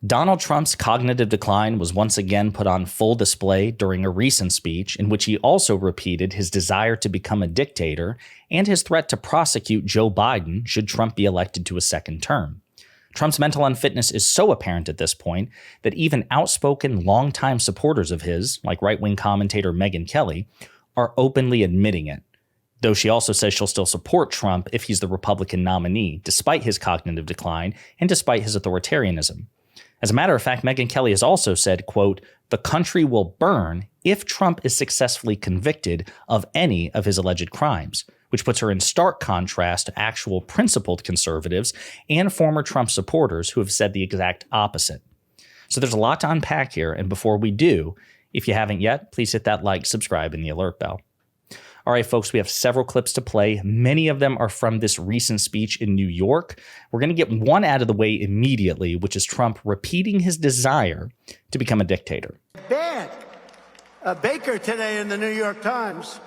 Donald Trump's cognitive decline was once again put on full display during a recent speech in which he also repeated his desire to become a dictator and his threat to prosecute Joe Biden should Trump be elected to a second term. Trump's mental unfitness is so apparent at this point that even outspoken longtime supporters of his, like right-wing commentator Megyn Kelly, are openly admitting it, though she also says she'll still support Trump if he's the Republican nominee, despite his cognitive decline and despite his authoritarianism. As a matter of fact, Megyn Kelly has also said, quote, "The country will burn if Trump is successfully convicted of any of his alleged crimes," which puts her in stark contrast to actual principled conservatives and former Trump supporters who have said the exact opposite. So there's a lot to unpack here, and before we do, if you haven't yet, please hit that like, subscribe, and the alert bell. All right, folks, we have several clips to play. Many of them are from this recent speech in New York. We're going to get one out of the way immediately, which is Trump repeating his desire to become a dictator. Bad. Baker today in the New York Times,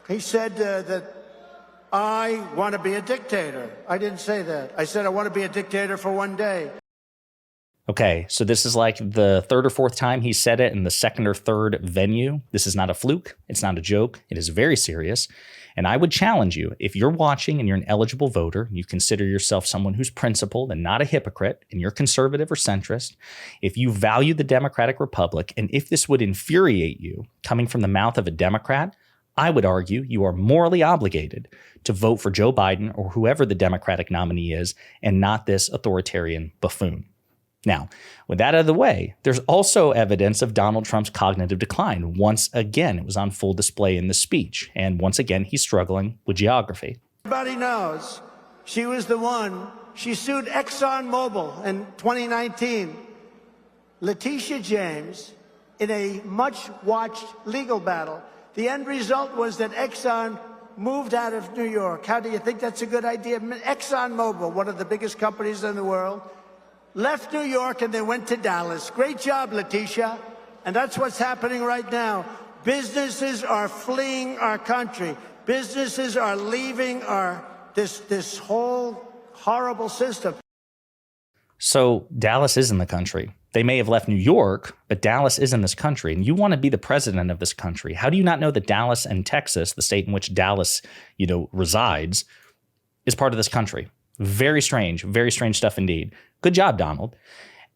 he said that I want to be a dictator. I didn't say that. I said I want to be a dictator for one day. Okay, so this is like the third or fourth time he said it in the second or third venue. This is not a fluke. It's not a joke. It is very serious. And I would challenge you, if you're watching and you're an eligible voter, you consider yourself someone who's principled and not a hypocrite, and you're conservative or centrist, if you value the Democratic Republic, and if this would infuriate you coming from the mouth of a Democrat, I would argue you are morally obligated to vote for Joe Biden or whoever the Democratic nominee is, and not this authoritarian buffoon. Now, with that out of the way, there's also evidence of Donald Trump's cognitive decline. Once again, it was on full display in the speech. And once again, he's struggling with geography. Everybody knows she was the one. She sued ExxonMobil in 2019. Letitia James, in a much-watched legal battle. The end result was that Exxon moved out of New York. How do you think that's a good idea? ExxonMobil, one of the biggest companies in the world, left New York and they went to Dallas. Great job, Letitia. And that's what's happening right now. Businesses are fleeing our country. Businesses are leaving this whole horrible system. So Dallas is in the country. They may have left New York, but Dallas is in this country. And you want to be the president of this country. How do you not know that Dallas and Texas, the state in which Dallas, resides, is part of this country? Very strange stuff indeed. Good job, Donald.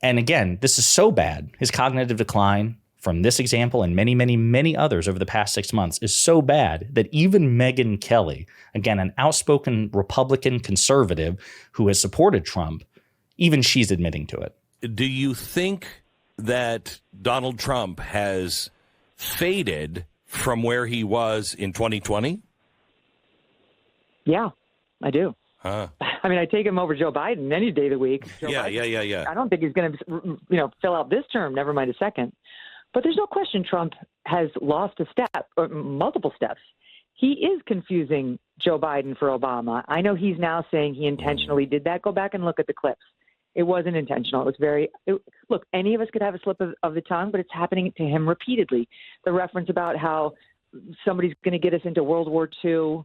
And again, this is so bad. His cognitive decline from this example and many, many, many others over the past 6 months is so bad that even Megyn Kelly, again, an outspoken Republican conservative who has supported Trump, even she's admitting to it. Do you think that Donald Trump has faded from where he was in 2020? Yeah, I do. Huh. I mean, I take him over Joe Biden any day of the week. Yeah. I don't think he's going to, fill out this term, never mind a second. But there's no question Trump has lost a step, or multiple steps. He is confusing Joe Biden for Obama. I know he's now saying he intentionally did that. Go back and look at the clips. It wasn't intentional. It was look, any of us could have a slip of the tongue, but it's happening to him repeatedly. The reference about how somebody's going to get us into World War II,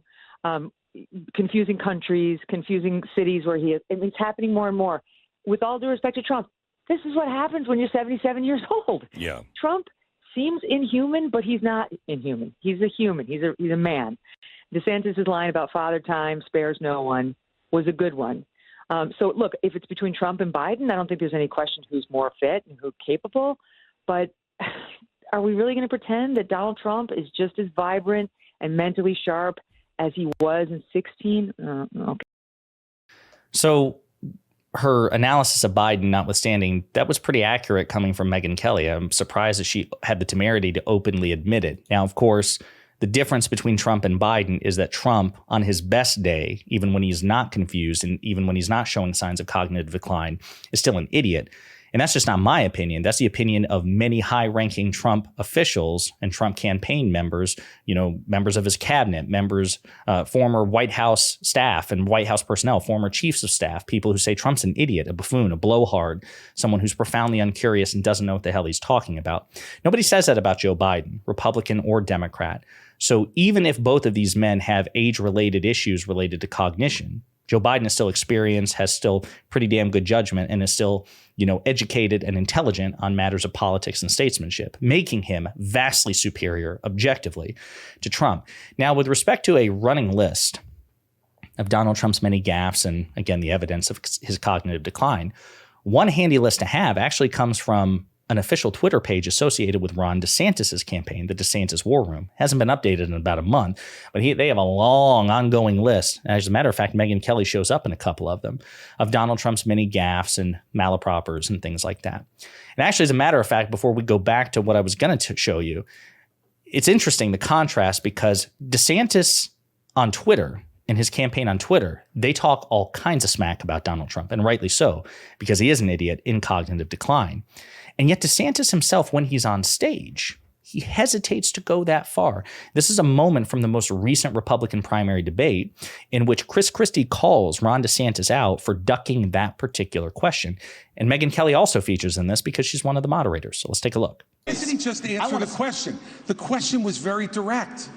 confusing countries, confusing cities where he is. And it's happening more and more. With all due respect to Trump, this is what happens when you're 77 years old. Yeah. Trump seems inhuman, but he's not inhuman. He's a human. He's a man. DeSantis' line about Father Time spares no one was a good one. So, look, if it's between Trump and Biden, I don't think there's any question who's more fit and who's capable. But are we really going to pretend that Donald Trump is just as vibrant and mentally sharp as he was in 2016? Okay. So her analysis of Biden notwithstanding, that was pretty accurate coming from Megyn Kelly. I'm surprised that she had the temerity to openly admit it. Now, of course, the difference between Trump and Biden is that Trump, on his best day, even when he's not confused and even when he's not showing signs of cognitive decline, is still an idiot. And that's just not my opinion. That's the opinion of many high-ranking Trump officials and Trump campaign members, members of his cabinet, members, former White House staff and White House personnel, former chiefs of staff, people who say Trump's an idiot, a buffoon, a blowhard, someone who's profoundly uncurious and doesn't know what the hell he's talking about. Nobody says that about Joe Biden, Republican or Democrat. So even if both of these men have age-related issues related to cognition, Joe Biden is still experienced, has still pretty damn good judgment, and is still, educated and intelligent on matters of politics and statesmanship, making him vastly superior objectively to Trump. Now, with respect to a running list of Donald Trump's many gaffes and, again, the evidence of his cognitive decline, one handy list to have actually comes from an official Twitter page associated with Ron DeSantis' campaign, the DeSantis War Room. Hasn't been updated in about a month, but they have a long ongoing list. As a matter of fact, Megyn Kelly shows up in a couple of them, of Donald Trump's many gaffes and malapropers and things like that. And actually, as a matter of fact, before we go back to what I was going to show you, it's interesting, the contrast, because DeSantis on Twitter, in his campaign on Twitter, they talk all kinds of smack about Donald Trump, and rightly so, because he is an idiot in cognitive decline. And yet DeSantis himself, when he's on stage, he hesitates to go that far. This is a moment from the most recent Republican primary debate in which Chris Christie calls Ron DeSantis out for ducking that particular question. And Megyn Kelly also features in this because she's one of the moderators. So let's take a look. Isn't he just answer the question? The question was very direct.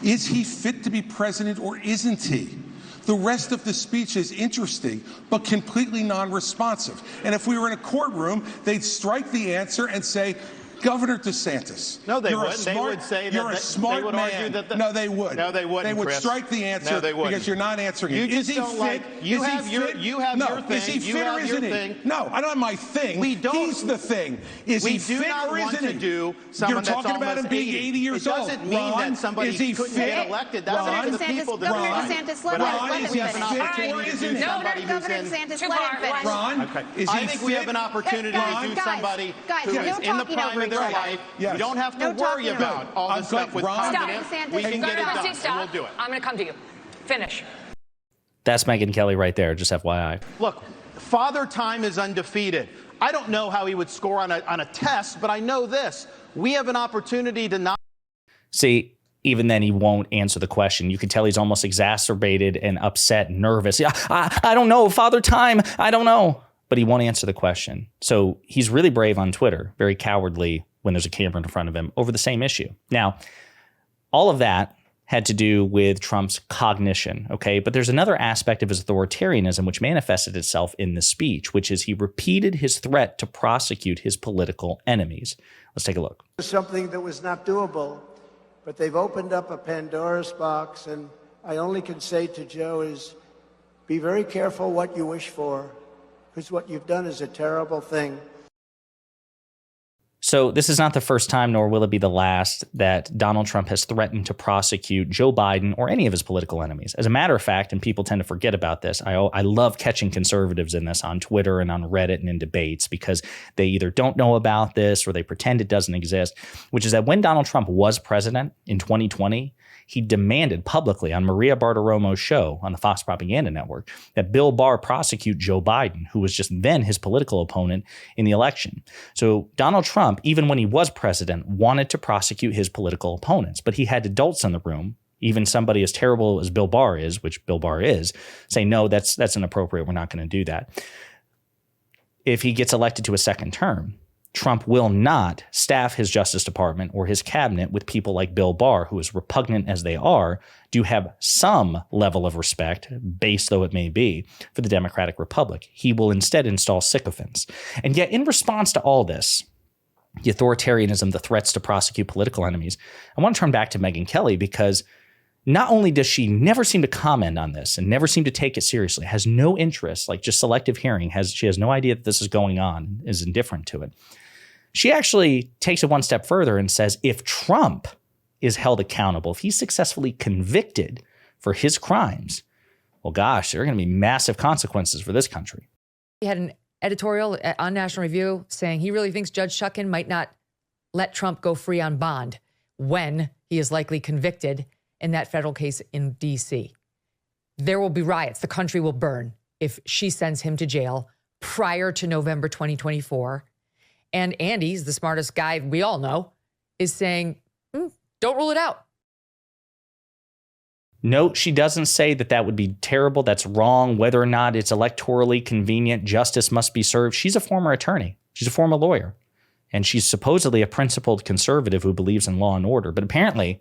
Is he fit to be president or isn't he? The rest of the speech is interesting, but completely non-responsive. And if we were in a courtroom, they'd strike the answer and say, Governor DeSantis. No, they you're wouldn't. They would say that you're a smart they would man. argue that No, they would. No, they wouldn't. They would Chris. strike the answer because you're not answering you it. Just is he don't fit? like, you is have he your fit? you have no. your thing. Is he you fit have or your isn't he? thing. No, I don't have my thing. We don't. He's the thing. Is we he do fit not or want isn't to he? do You're talking about him being 80 years old. It doesn't mean that somebody couldn't get elected. That's up to the people to Governor decide. DeSantis, let him we have an finish. opportunity to do No, somebody Governor who's in. DeSantis, let him finish. Ron, is he I think we have an opportunity to do somebody who is in the prime of their life. Yes. We don't have to worry about all this stuff with confidence. We can get it done, and we'll do it. I'm going to come to you. Finish. That's Megyn Kelly right there, just FYI. Look, Father Time is undefeated. I don't know how he would score on a test, but I know this. We have an opportunity to not. See, even then he won't answer the question. You can tell he's almost exacerbated and upset, nervous. Yeah, I don't know, Father Time, I don't know. But he won't answer the question. So he's really brave on Twitter, very cowardly when there's a camera in front of him over the same issue. Now, all of that had to do with Trump's cognition, okay? But there's another aspect of his authoritarianism which manifested itself in the speech, which is he repeated his threat to prosecute his political enemies. Let's take a look. Something that was not doable, but they've opened up a Pandora's box, and I only can say to Joe is be very careful what you wish for, because what you've done is a terrible thing. So this is not the first time, nor will it be the last, that Donald Trump has threatened to prosecute Joe Biden or any of his political enemies. As a matter of fact, and people tend to forget about this, I love catching conservatives in this on Twitter and on Reddit and in debates because they either don't know about this or they pretend it doesn't exist, which is that when Donald Trump was president in 2020, he demanded publicly on Maria Bartiromo's show on the Fox Propaganda Network that Bill Barr prosecute Joe Biden, who was just then his political opponent in the election. So Donald Trump, even when he was president, wanted to prosecute his political opponents, but he had adults in the room, even somebody as terrible as Bill Barr is, which Bill Barr is, say, no, that's inappropriate. We're not going to do that. If he gets elected to a second term, Trump will not staff his Justice Department or his cabinet with people like Bill Barr, who, as repugnant as they are, do have some level of respect, base though it may be, for the Democratic Republic. He will instead install sycophants. And yet, in response to all this, the authoritarianism, the threats to prosecute political enemies, I want to turn back to Megyn Kelly because not only does she never seem to comment on this and never seem to take it seriously, has no interest, like just selective hearing, she has no idea that this is going on, is indifferent to it. She actually takes it one step further and says, if Trump is held accountable, if he's successfully convicted for his crimes, well, gosh, there are going to be massive consequences for this country. He had an editorial on National Review saying he really thinks Judge Shuckin might not let Trump go free on bond when he is likely convicted in that federal case in D.C. There will be riots. The country will burn if she sends him to jail prior to November 2024. And Andy's the smartest guy we all know, is saying, don't rule it out. No, she doesn't say that that would be terrible. That's wrong. Whether or not it's electorally convenient, justice must be served. She's a former attorney. She's a former lawyer. And she's supposedly a principled conservative who believes in law and order. But apparently,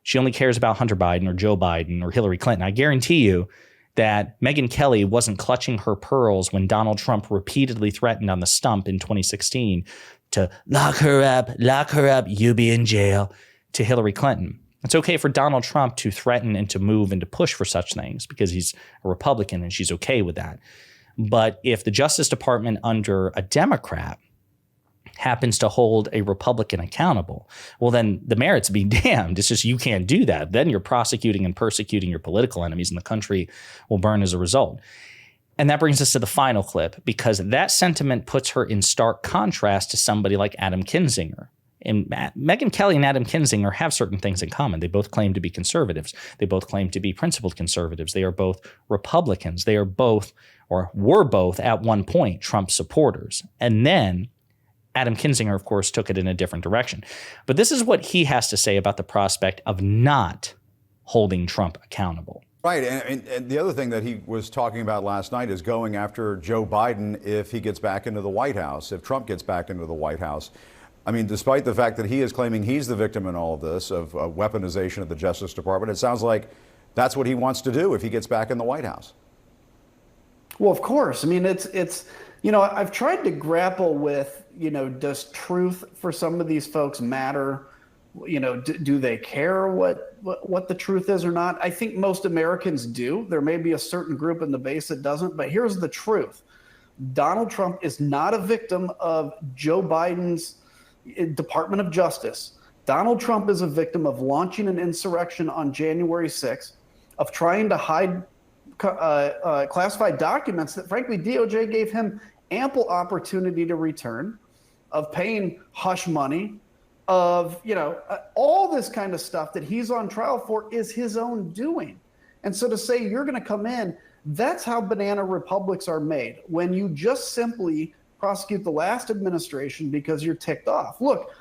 she only cares about Hunter Biden or Joe Biden or Hillary Clinton. I guarantee you, that Megyn Kelly wasn't clutching her pearls when Donald Trump repeatedly threatened on the stump in 2016 to lock her up, you be in jail, to Hillary Clinton. It's okay for Donald Trump to threaten and to move and to push for such things because he's a Republican and she's okay with that. But if the Justice Department under a Democrat happens to hold a Republican accountable, well, then the merits be damned. It's just you can't do that. Then you're prosecuting and persecuting your political enemies, and the country will burn as a result. And that brings us to the final clip, because that sentiment puts her in stark contrast to somebody like Adam Kinzinger. And Megyn Kelly and Adam Kinzinger have certain things in common. They both claim to be conservatives. They both claim to be principled conservatives. They are both Republicans. They are both, or were both at one point, Trump supporters. And then Adam Kinzinger, of course, took it in a different direction. But this is what he has to say about the prospect of not holding Trump accountable. Right. And the other thing that he was talking about last night is going after Joe Biden if he gets back into the White House, if Trump gets back into the White House. I mean, despite the fact that he is claiming he's the victim in all of this, of weaponization of the Justice Department, it sounds like that's what he wants to do if he gets back in the White House. Well, of course. I mean, it's I've tried to grapple with, does truth for some of these folks matter? Do they care what the truth is or not? I think most Americans do. There may be a certain group in the base that doesn't, but here's the truth. Donald Trump is not a victim of Joe Biden's Department of Justice. Donald Trump is a victim of launching an insurrection on January 6th, of trying to hide classified documents that, frankly, DOJ gave him ample opportunity to return, of paying hush money, of, all this kind of stuff that he's on trial for is his own doing. And so to say you're going to come in, that's how banana republics are made, when you just simply prosecute the last administration because you're ticked off. Look,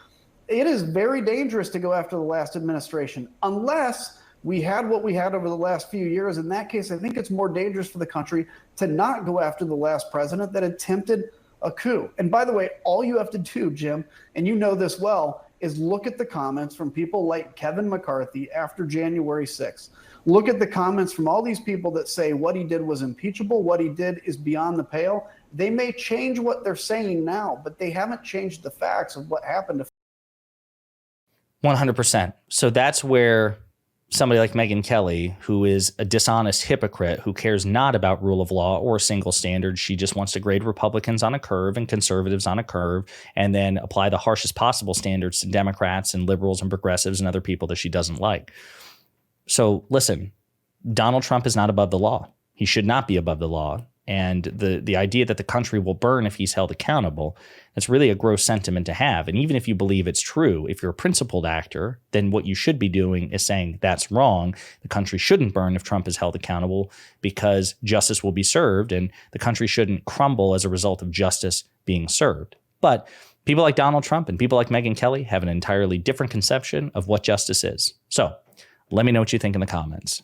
it is very dangerous to go after the last administration unless we had what we had over the last few years. In that case, I think it's more dangerous for the country to not go after the last president that attempted a coup. And by the way, all you have to do, Jim, and you know this well, is look at the comments from people like Kevin McCarthy after January 6th. Look at the comments from all these people that say what he did was impeachable, what he did is beyond the pale. They may change what they're saying now, but they haven't changed the facts of what happened. 100%. So that's where somebody like Megyn Kelly, who is a dishonest hypocrite, who cares not about rule of law or single standards. She just wants to grade Republicans on a curve and conservatives on a curve, and then apply the harshest possible standards to Democrats and liberals and progressives and other people that she doesn't like. So listen, Donald Trump is not above the law. He should not be above the law. And the idea that the country will burn if he's held accountable, that's really a gross sentiment to have. And even if you believe it's true, if you're a principled actor, then what you should be doing is saying that's wrong. The country shouldn't burn if Trump is held accountable because justice will be served, and the country shouldn't crumble as a result of justice being served. But people like Donald Trump and people like Megyn Kelly have an entirely different conception of what justice is. So let me know what you think in the comments.